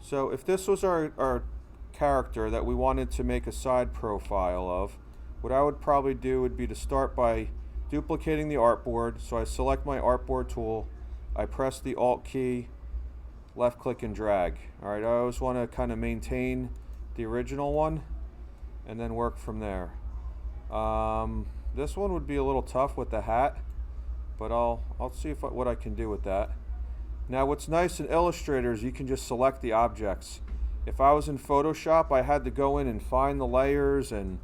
So if this was our character that we wanted to make a side profile of, what I would probably do would be to start by duplicating the artboard. So I select my artboard tool, I press the Alt key, left click and drag. Alright, I always want to kind of maintain the original one and then work from there. This one would be a little tough with the hat, but I'll see what I can do with that. Now what's nice in Illustrator is you can just select the objects. If I was in Photoshop, I had to go in and find the layers and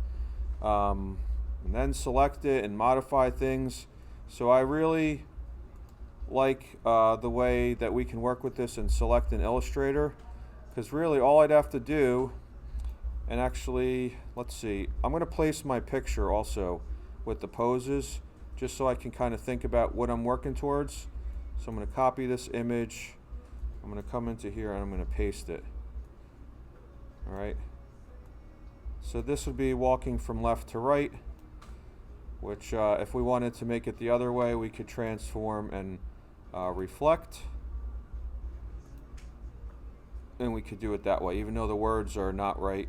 then select it and modify things. So I really like the way that we can work with this and select in Illustrator, because really all I'd have to do, and actually, let's see, I'm going to place my picture also with the poses just so I can kind of think about what I'm working towards. So I'm going to copy this image, I'm going to come into here and I'm going to paste it. Alright, so this would be walking from left to right, which if we wanted to make it the other way, we could transform and reflect, and we could do it that way. Even though the words are not right,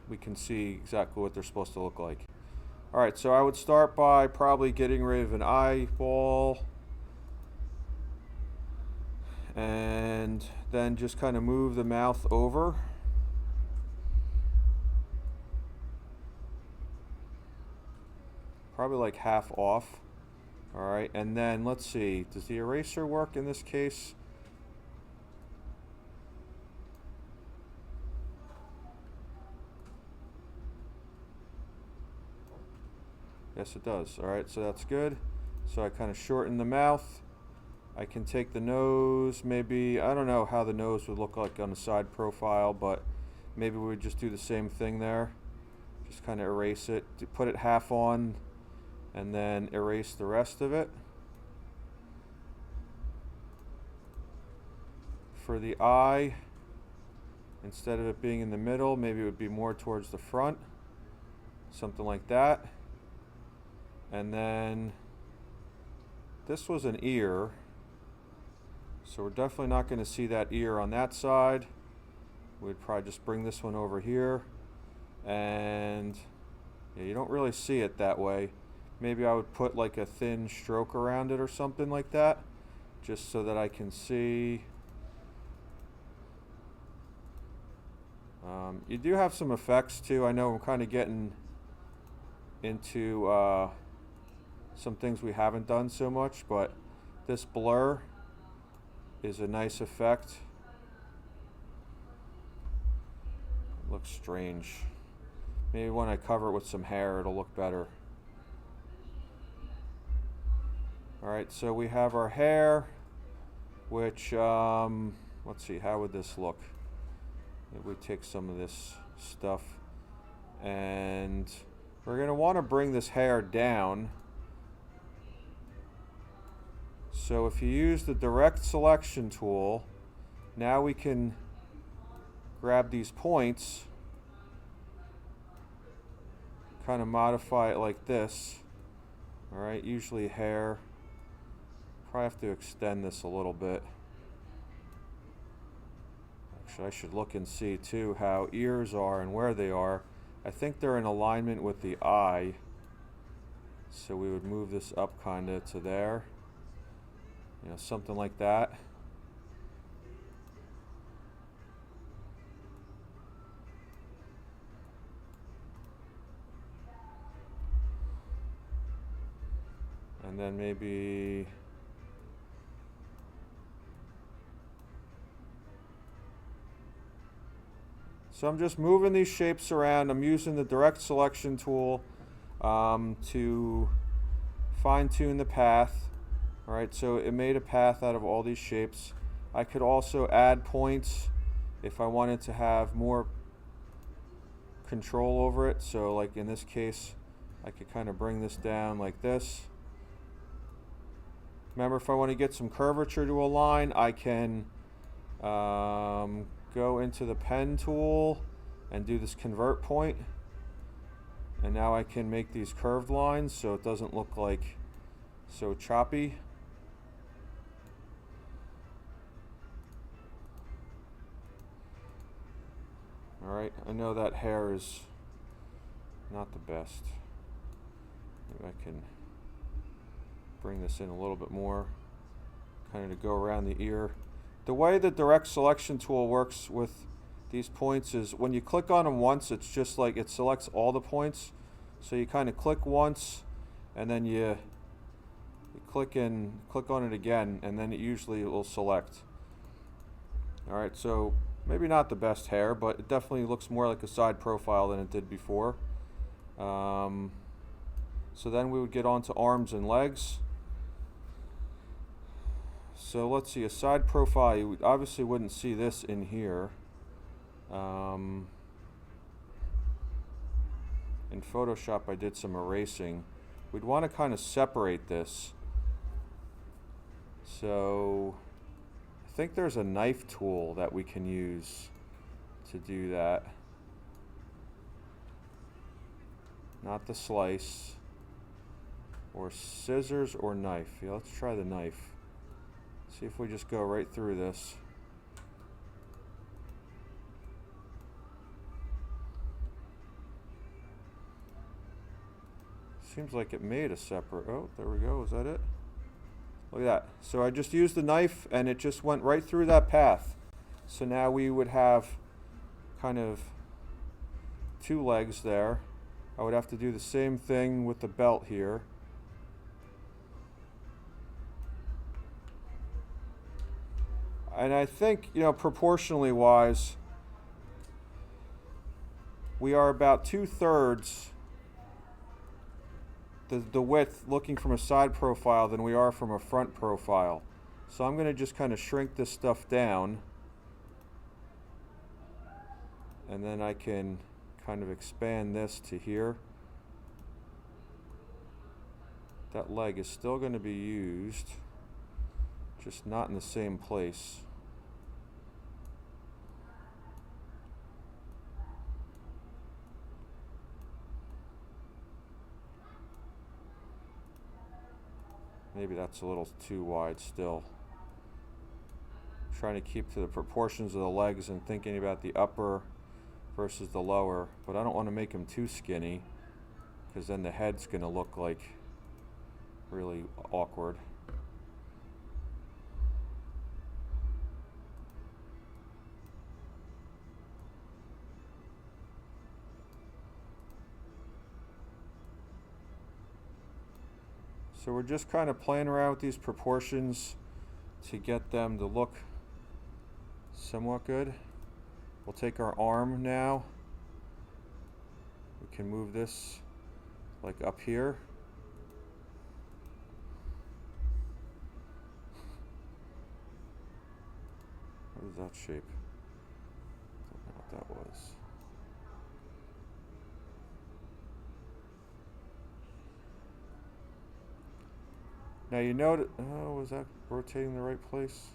we can see exactly what they're supposed to look like. Alright, so I would start by probably getting rid of an eyeball, and then just kind of move the mouth over. Probably like half off. Alright, and then let's see, does the eraser work in this case? Yes, it does. Alright, so that's good. So I kind of shorten the mouth. I can take the nose, maybe, I don't know how the nose would look like on the side profile, but maybe we would just do the same thing there. Just kind of erase it, put it half on, and then erase the rest of it. For the eye, instead of it being in the middle, maybe it would be more towards the front. Something like that. And then this was an ear, so we're definitely not going to see that ear on that side. We'd probably just bring this one over here, and yeah, you don't really see it that way. Maybe I would put like a thin stroke around it or something like that, just so that I can see. You do have some effects too. I know I'm kind of getting into some things we haven't done so much, but this blur is a nice effect. It looks strange. Maybe when I cover it with some hair, it'll look better. Alright, so we have our hair, which, let's see, how would this look? Maybe we take some of this stuff, and we're going to want to bring this hair down. So if you use the direct selection tool, now we can grab these points, kind of modify it like this. Alright, usually hair. Probably have to extend this a little bit. Actually, I should look and see too how ears are and where they are. I think they're in alignment with the eye. So we would move this up kind of to there. You know, something like that. And then maybe so I'm just moving these shapes around. I'm using the direct selection tool to fine-tune the path. Alright, so it made a path out of all these shapes. I could also add points if I wanted to have more control over it. So like in this case, I could kind of bring this down like this. Remember, if I want to get some curvature to a line, I can go into the pen tool and do this convert point. And now I can make these curved lines so it doesn't look like so choppy. Alright, I know that hair is not the best. Maybe I can bring this in a little bit more, kind of to go around the ear. The way the direct selection tool works with these points is when you click on them once, it's just like it selects all the points. So you kind of click once, and then you click on it again, and then it usually will select. Alright, so maybe not the best hair, but it definitely looks more like a side profile than it did before. So then we would get on to arms and legs. So let's see, a side profile, you obviously wouldn't see this in here. In Photoshop I did some erasing. We'd want to kind of separate this. So I think there's a knife tool that we can use to do that. Not the slice. Or scissors or knife. Yeah, let's try the knife. See if we just go right through this. Seems like it made a separate, oh, there we go, is that it? Look at that. So I just used the knife and it just went right through that path. So now we would have kind of two legs there. I would have to do the same thing with the belt here. And I think, you know, proportionally wise, we are about 2/3 the width looking from a side profile than we are from a front profile. So I'm going to just kind of shrink this stuff down, and then I can kind of expand this to here. That leg is still going to be used, just not in the same place. Maybe that's a little too wide still. I'm trying to keep to the proportions of the legs and thinking about the upper versus the lower, but I don't want to make them too skinny because then the head's going to look like really awkward. So we're just kind of playing around with these proportions to get them to look somewhat good. We'll take our arm now. We can move this like up here. What is that shape? Don't know what that was. Now you notice, oh, was that rotating the right place?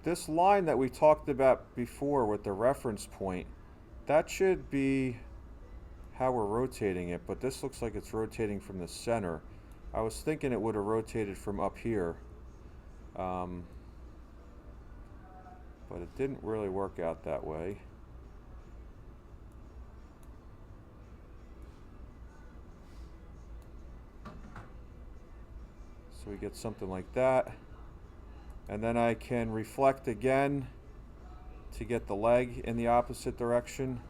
This line that we talked about before with the reference point, that should be how we're rotating it, but this looks like it's rotating from the center. I was thinking it would have rotated from up here, but it didn't really work out that way. So we get something like that, and then I can reflect again to get the leg in the opposite direction.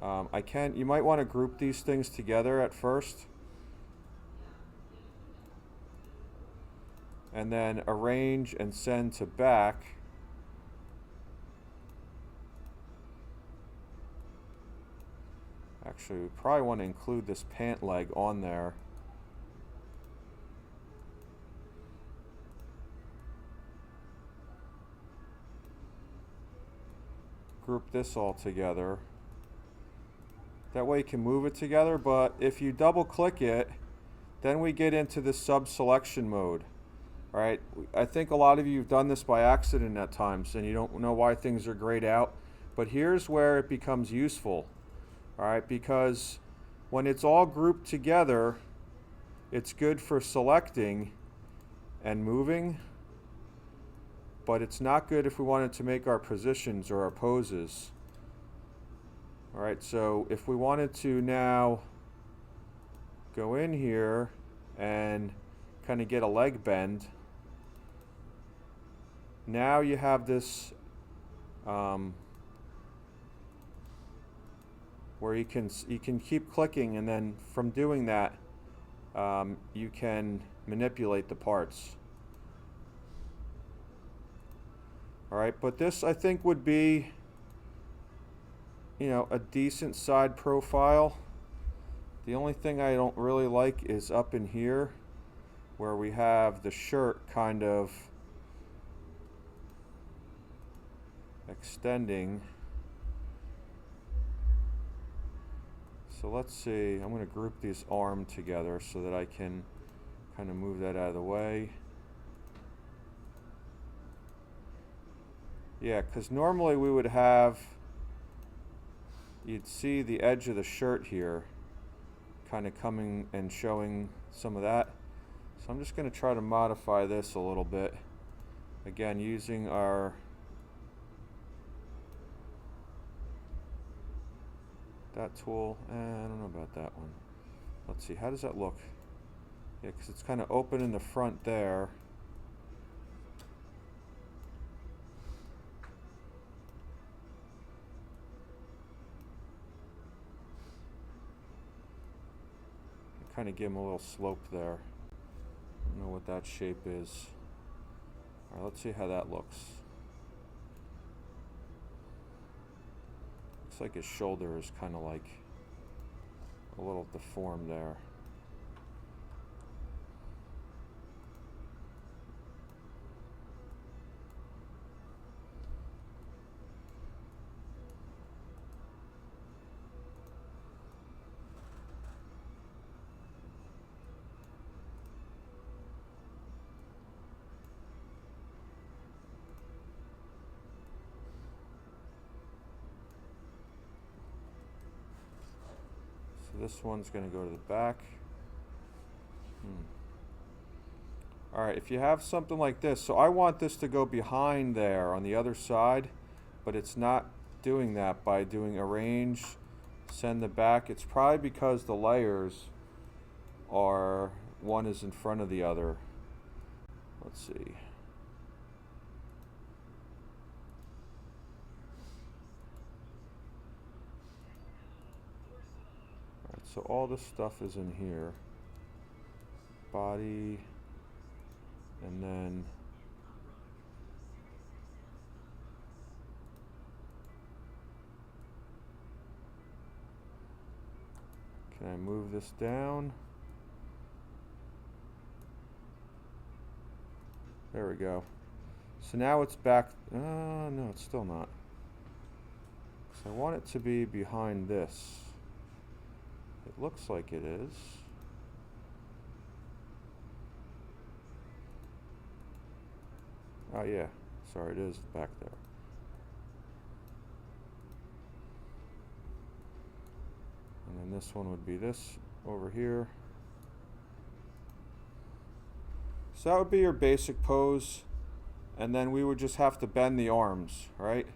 You might want to group these things together at first, and then arrange and send to back. Actually, we probably want to include this pant leg on there. Group this all together. That way you can move it together, but if you double click it, then we get into the sub-selection mode. All right, I think a lot of you have done this by accident at times and you don't know why things are grayed out, but here's where it becomes useful. All right, because when it's all grouped together, it's good for selecting and moving. but it's not good if we wanted to make our positions or our poses. Alright, so if we wanted to now go in here and kind of get a leg bend, now you have this where you can keep clicking, and then from doing that you can manipulate the parts. Alright, but this I think would be, you know, a decent side profile. The only thing I don't really like is up in here where we have the shirt kind of extending. So let's see, I'm going to group these arms together so that I can kind of move that out of the way. Yeah, because normally we would have, you'd see the edge of the shirt here kind of coming and showing some of that. So I'm just going to try to modify this a little bit. Again, using our that tool. I don't know about that one. Let's see, how does that look? Yeah, because it's kind of open in the front there. Kind of give him a little slope there. I don't know what that shape is. Alright, let's see how that looks. Looks like his shoulder is kind of like a little deformed there. This one's going to go to the back. Alright, if you have something like this, so I want this to go behind there on the other side, but it's not doing that by doing arrange, send the back. It's probably because the layers are, one is in front of the other. Let's see. So all this stuff is in here. Body, and then can I move this down? There we go. So now it's back. No, it's still not. So I want it to be behind this. It looks like it is. Oh yeah, sorry, it is back there. And then this one would be this over here. So that would be your basic pose, and then we would just have to bend the arms, right?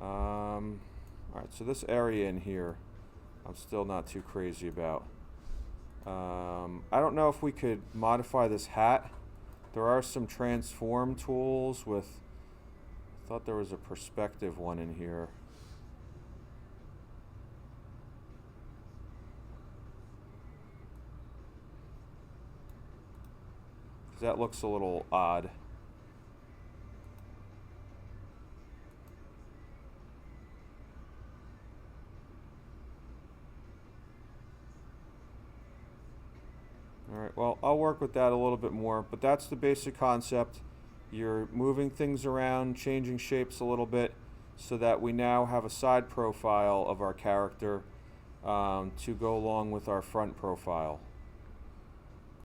Alright, so this area in here I'm still not too crazy about. I don't know if we could modify this hat. There are some transform tools with, I thought there was a perspective one in here. That looks a little odd. Alright, well, I'll work with that a little bit more, but that's the basic concept. You're moving things around, changing shapes a little bit, so that we now have a side profile of our character to go along with our front profile.